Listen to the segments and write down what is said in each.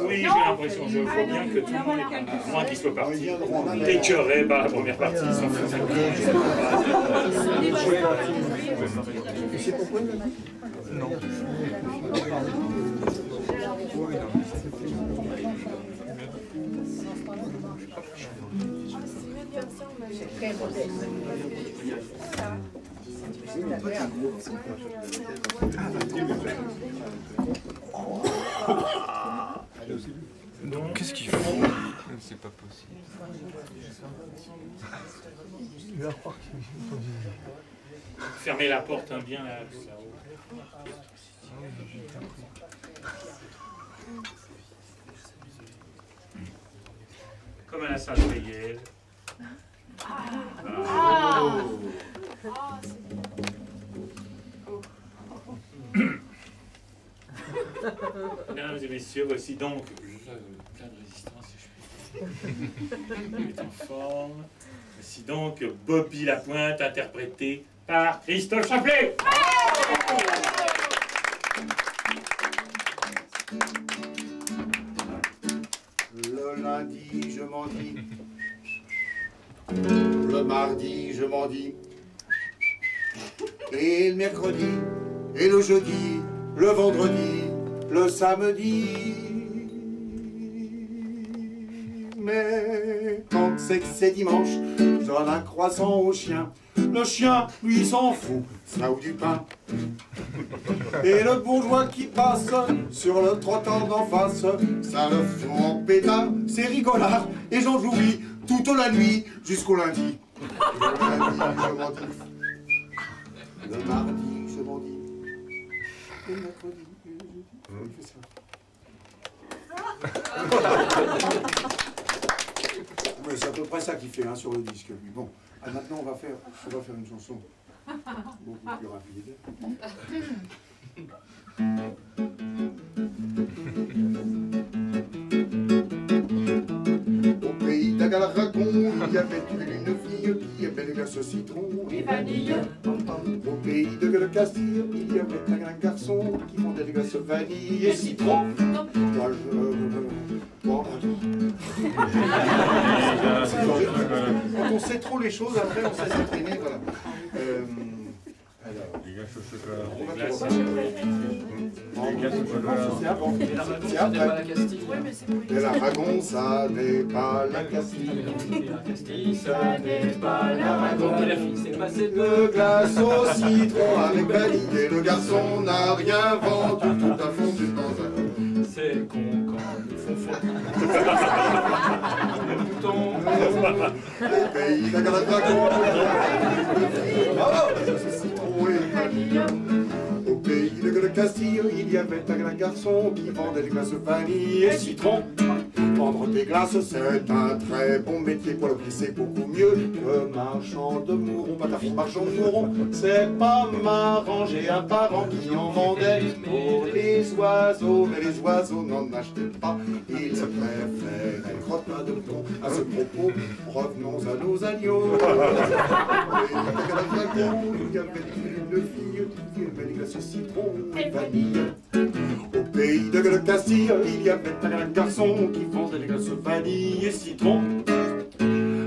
Oui, j'ai l'impression, je vois bien que tout le monde est à moins qu'ils soient partis. Écœurés par la première partie, ils s'en foutent. C'est pourquoi non. Qu'est-ce qu'il faut? C'est pas possible. Fermez la porte hein, bien là-haut. Comme à la salle Payel. Mesdames et messieurs, voici donc plein de résistance, si je puis. Il est en forme. Voici donc Bobby Lapointe, interprété par Christophe Chaplet. Le lundi, je m'en dis. Le mardi, je m'en dis. Et le mercredi, et le jeudi, le vendredi, le samedi. Mais quand c'est que c'est dimanche, je donne un croissant au chien. Le chien, lui, s'en fout, ça ou du pain. Et le bourgeois qui passe sur le trottoir d'en face, ça le fout en pétard, c'est rigolard. Et j'en jouis toute la nuit jusqu'au lundi. Le lundi, je m'en dis. Le mardi, je m'en dis. Le mercredi, il fait ça. Ouais, c'est à peu près ça qu'il fait hein, sur le disque, lui. Bon, maintenant on va faire une chanson beaucoup plus rapide. Au pays d'Agalragon, il y avait une fille qui aimait les glaces au citron et vanille. Au pays de Castille, il y avait un garçon qui vendait des glaces vanille et citron. Quand on sait trop les choses, après on sait s'entraîner, voilà. Alors, les glaces au chocolat. Les glaces au chocolat. C'est avant. C'est après. Et l'Aragon, ça n'est pas la Castille. La Castille, ça n'est pas l'Aragon. C'est passé de glace au citron avec vanille. Et le garçon n'a rien vendu, tout a fondu dans un. C'est con quand ils font fondre. Le mouton. Au pays d'Agalragon. Au pays de Castille, il y avait un garçon qui vendait des glaces vanille et citron. Vendre des glaces, c'est un très bon métier. Pour le prix, c'est beaucoup mieux que marchand de mourons. Pas ta fille marchand de mourons, c'est pas marrant. J'ai un parent qui en vendait pour les oiseaux. Mais les oiseaux n'en achetaient pas, ils préféraient les crottins de mouton. À ce propos, revenons à nos agneaux. Il y avait une fille qui aimait les glaces au citron et vanille. Au pays de Castille, il y avait un garçon qui vendait des glaces vanille et citron.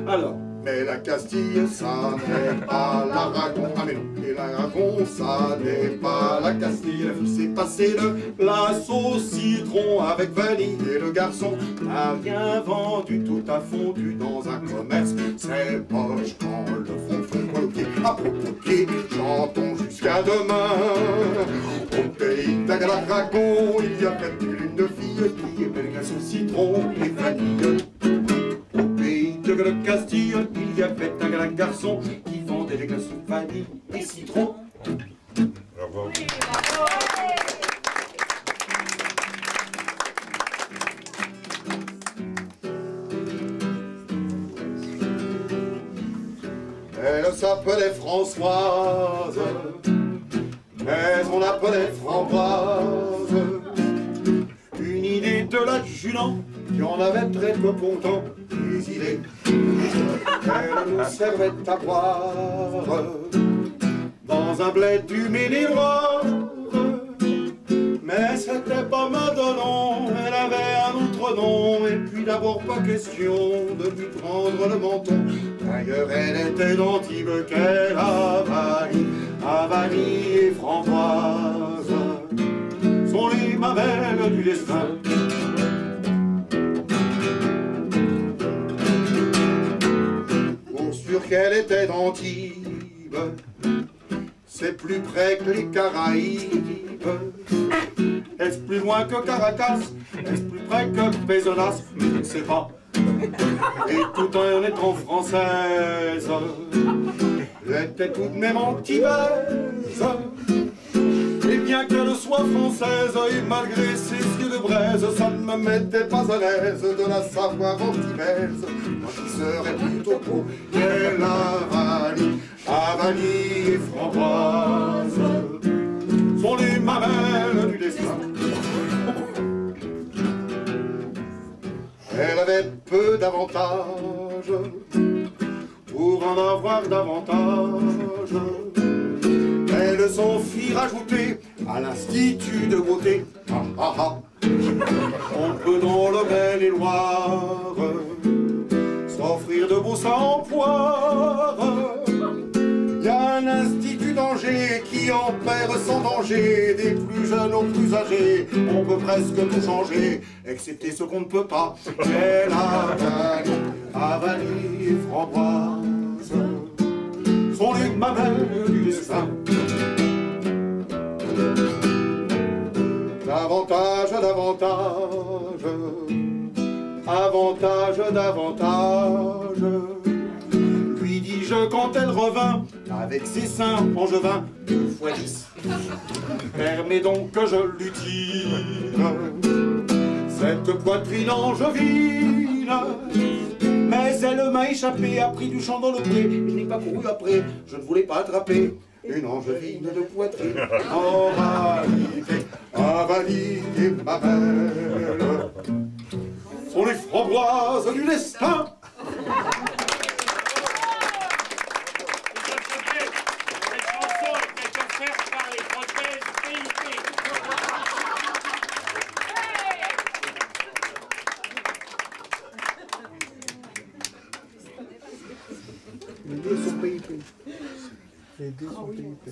Alors, mais la Castille, ça n'est pas l'Aragon. Ah mais non, et l'Aragon, ça n'est pas la Castille. La fille s'est passée de glace au citron avec vanille. Et le garçon n'a rien vendu, tout a fondu dans un commerce. C'est moche quand le fond fond le pied. À propos de pied, chantons jusqu'à demain. Au pays d'Agalragon, il y avait une fille qui aimait les glaces au citron et vanille. Au pays de Castille, il y avait un garçon qui vendait des glaces au vanille et citron. Bravo. Elle s'appelait Françoise, mais on l'appelait Framboise. Une idée de l'adjudant qui en avait très peu pourtant des idées. Elle nous servait à boire dans un bled du Midi-Noir. Mais c'était pas Madelon, elle avait un nom non, et puis d'abord pas question de lui prendre le menton. D'ailleurs elle était d'Antibes qu'elle avalie, Avalie et Framboise sont les mamelles du destin. Pour sûr qu'elle était d'Antibes, c'est plus près que les Caraïbes. Est-ce plus loin que Caracas? Est-ce plus près que Pézenas? Je ne sais pas. Et tout en étant française, elle était tout de même antillaise. Et bien qu'elle soit française, et malgré ses yeux de braise, ça ne me mettait pas à l'aise de la savoir antillaise. Moi qui serais plutôt pour qu'elle avalie, Avalie et Framboise sont les mamelles du destin. Elle avait peu d'avantages pour en avoir davantage. Elle s'en fit rajouter à l'institut de beauté. Ah ah ah. On peut dans le Maine-et-Loire s'offrir de beaux sans-poires. Il y a un institut d'Angers qui en perd sans danger, des plus jeunes aux plus âgés. On peut presque tout changer, excepté ce qu'on ne peut pas. Mais Avalie et Framboise sont les mamelles du destin. Davantage, davantage, avantage, davantage, lui dis-je quand elle revint, avec ses seins angevins, 2 fois 10. Permets donc que je lui tire cette poitrine angevine. Mais elle m'a échappé, a pris du champ dans le pré. Je n'ai pas couru après, je ne voulais pas attraper une angevine de poitrine. Enragée, Avalie et mamelle sont les framboises du destin. Les deux sont PIP. Les deux sont PIP.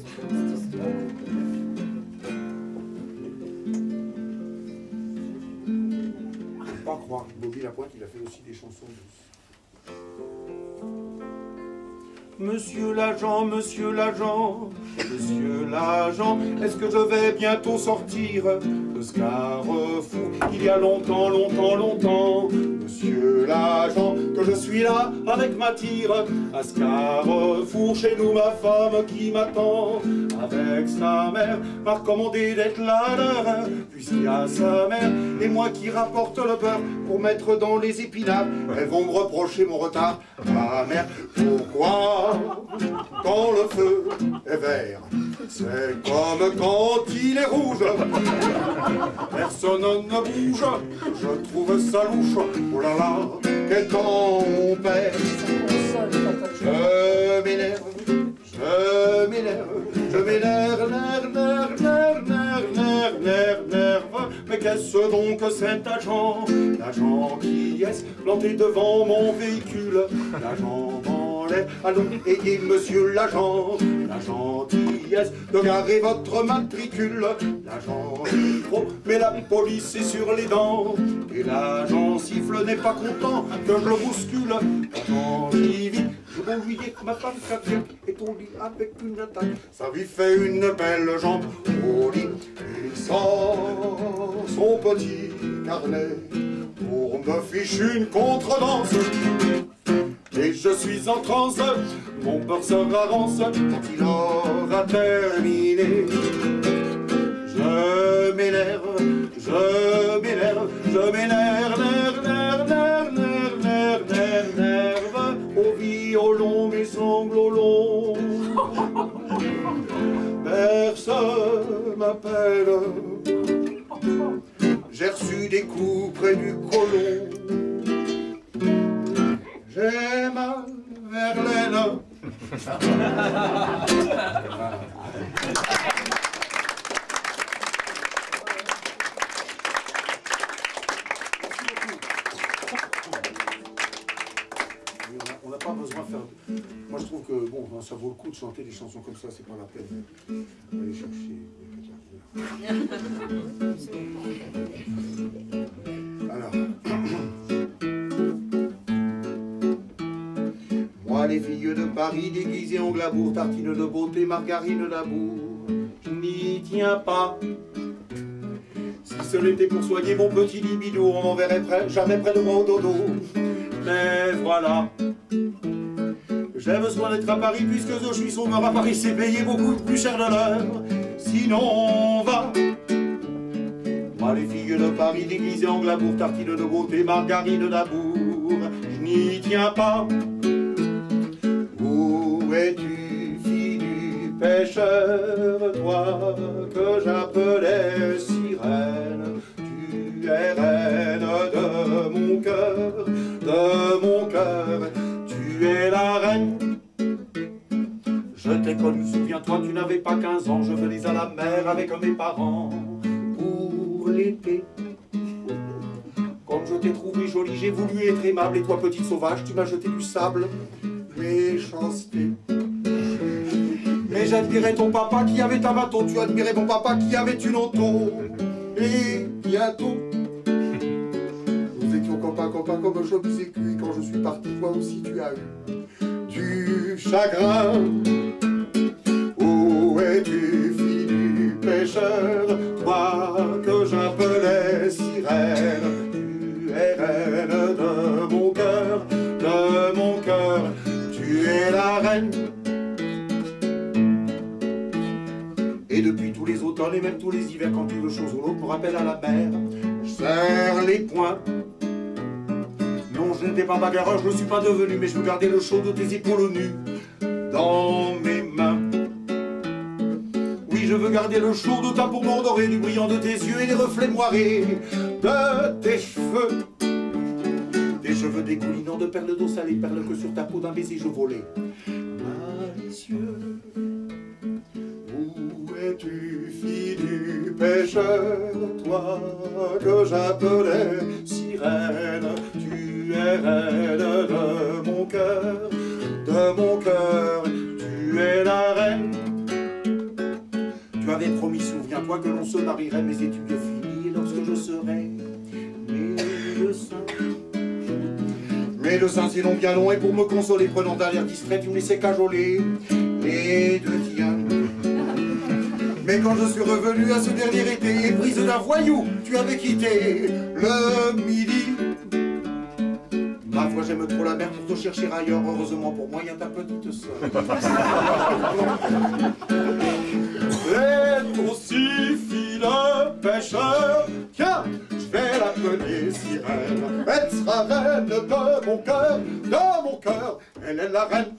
Faut pas croire, Bobby Lapointe, il a fait aussi des chansons douces. Monsieur l'agent, monsieur l'agent, monsieur l'agent, est-ce que je vais bientôt sortir de ce carrefour? Il y a longtemps, longtemps, longtemps, monsieur l'agent, que je suis là avec ma tire à ce carrefour. Chez nous, ma femme qui m'attend avec sa mère m'a recommandé d'être là l'heure, puisqu'il y a sa mère et moi qui rapporte le beurre pour mettre dans les épinards. Elles vont me reprocher mon retard. Ma mère, pourquoi quand le feu est vert, c'est comme quand il est rouge? Personne ne bouge, je trouve ça louche. Oh là là, quel temps on perd. Je m'énerve, je m'énerve, je m'énerve, nerve. Mais qu'est-ce donc que cet agent? L'agent qui est planté devant mon véhicule. L'agent en l'air, allons, ayez monsieur l'agent. La gentillesse de garer votre matricule. L'agent dit trop, mais la police est sur les dents. Et l'agent siffle, n'est pas content que je le bouscule. L'agent dit vite, je vais lui dire que ma femme cardiaque est au lit avec une attaque. Ça lui fait une belle jambe au lit. Il sort son petit carnet pour me ficher une contredanse. Et je suis en transe, mon peur sera rance quand il aura terminé. Je m'énerve, je m'énerve, je m'énerve, nerve, au violon mes sanglots longs. Personne m'appelle, j'ai reçu des coups près du côlon. J'ai mal Verlaine. Merci beaucoup. Moi je trouve que bon, ça vaut le coup de chanter des chansons comme ça, c'est pas la peine d'aller chercher. Alors, moi les filles de Paris déguisées en glamour, tartines de beauté, margarine d'amour, je n'y tiens pas. Si ce n'était pour soigner mon petit libido, on m'en verrait jamais près de moi au dodo. Mais voilà, j'ai besoin d'être à Paris puisque je suis sauveur à Paris, c'est payé beaucoup plus cher de l'heure. Sinon on va. Moi les filles de Paris déguisées en glamour, tartines de beauté, margarine d'amour, je n'y tiens pas. Où es-tu, fille du pêcheur, toi que j'appelais sirène? Tu es reine de mon cœur, tu es la reine. Je t'ai connu, souviens-toi, tu n'avais pas 15 ans, je venais à la mer avec mes parents pour l'été. Quand je t'ai trouvé jolie, j'ai voulu être aimable, et toi, petite sauvage, tu m'as jeté du sable. Méchanceté. Mais j'admirais ton papa qui avait un bateau, tu admirais mon papa qui avait une auto. Et bientôt, nous étions copains comme Job et cuit. Quand je suis parti, toi aussi tu as eu du chagrin. Où es-tu, fille du pêcheur, toi que j'appelais sirène? Tu es reine de mon cœur, tu es la reine. Et depuis tous les automnes et même tous les hivers, quand une chose ou l'autre me rappelle à la mer, je serre les poings. Non, je n'étais pas bagarreur, je ne suis pas devenu, mais je veux garder le chaud de tes épaules nues dans mes mains. Oui, je veux garder le chaud de ta peau dorée, du brillant de tes yeux et les reflets moirés de tes cheveux. Des cheveux dégoulinants de perles d'eau salée, perles que sur ta peau d'un baiser je volais. Malicieux. Où es-tu, fille du pêcheur, toi que j'appelais sirène? Tu es reine de mon cœur, tu es la reine. Tu avais promis, souviens-toi, que l'on se marierait, mes études finies, et lorsque je serai médecin. Médecin, c'est long, bien long, et pour me consoler, prenant d'un air distrait, tu me laissais cajoler les deux tiens. Mais quand je suis revenu à ce dernier été, prise d'un voyou, tu avais quitté le midi. Ma foi, j'aime trop la mer pour te chercher ailleurs. Heureusement pour moi, il y a ta petite sœur. Et aussi, fille de pêcheur, tiens, je vais l'appeler sirène. Elle sera reine de mon cœur, elle est la reine.